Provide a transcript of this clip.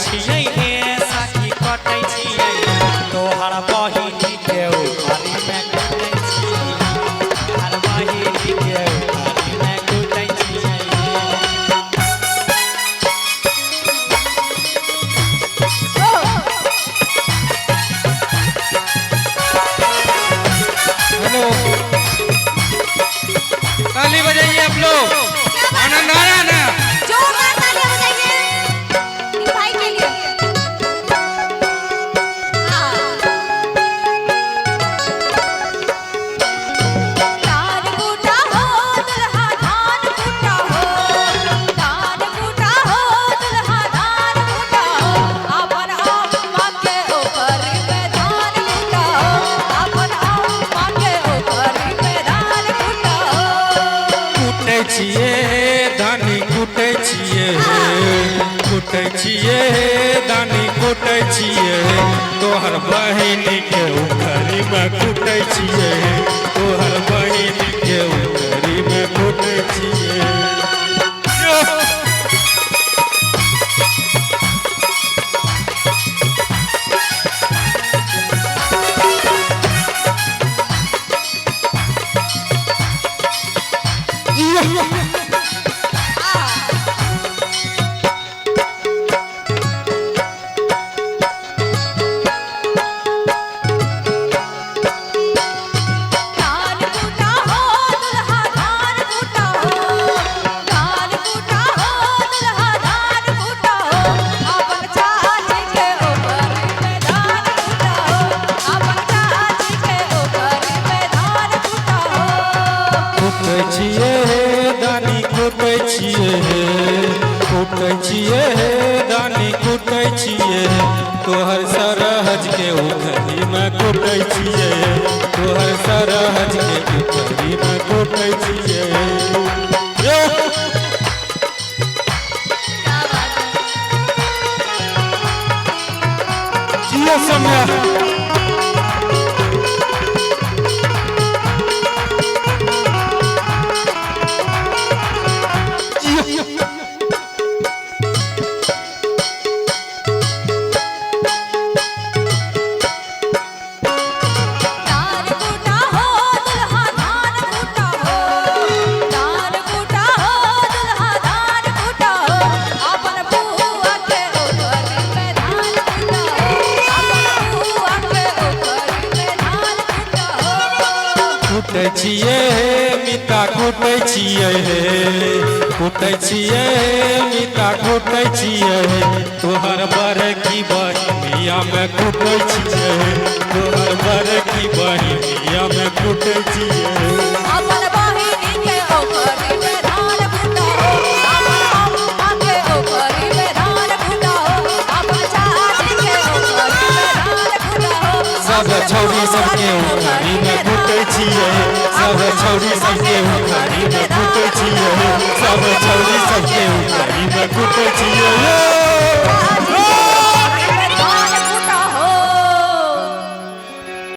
छियै हे सखी कटै छियै तोहर बहिनी के उखरी में कुटै छियै हर बहिनी के उखरी में कुटै छियै हेलो ताली बजाइए आप लोग आनंद आ रहा ना जोरदार तालियां बजाइए इन भाई के लिए धान कूटा हो दुल्हा धान कूटा हो धान कूटा हो दुल्हा धान कूटा हो अपन अम्मा के ओखरी में धान कूटा हो अपन अम्मा के ओखरी में धान कूटा हो कुटै छियै धानी कुटै छियै धानी कुटै छियै तोहर बहिनी के उखरी में कुटै छियै तोहर बहिनी के उखरी में कुटै छियै धान कूटा हो दुल्हा धान कूटा हो धान कूटा हो दुल्हा धान कूटा हो अपन चाची के ओखरी में धान कूटा हो अपन चाची के ओखरी में धान कूटा हो कुटै छियै दानी कुटै छियै दानी कुटै छियै तोहर सरहज के उखरी में कुटै छियै तोहर सरहज के उखरी में कुटै छियै क्या बात है जियो समय धान कूटा हो दुल्हा धान कूटा हो धान कूटा हो दुल्हा धान कूटा हो अपन बुआ के ओखरी में धान कूटा हो अपन बुआ के ओखरी में धान कूटा हो कुटै छियै मिता कुटै छियै मिता कुटै छियै तोहर बड़की बहिनिया में कुटै छियै तोहर बड़की बहिनिया में कुटै छियै अपन बहिनी के ओखरी में धान कूटा हो अपन अम्मा के ओखरी में धान कूटा हो अपन चाची के ओखरी में धान कूटा हो सब छौरी सबके उखरी में कुटै छियै सब छौरी सबके उखरी में कुटै छियै सब छौरी सबके उखरी में कुटै छियै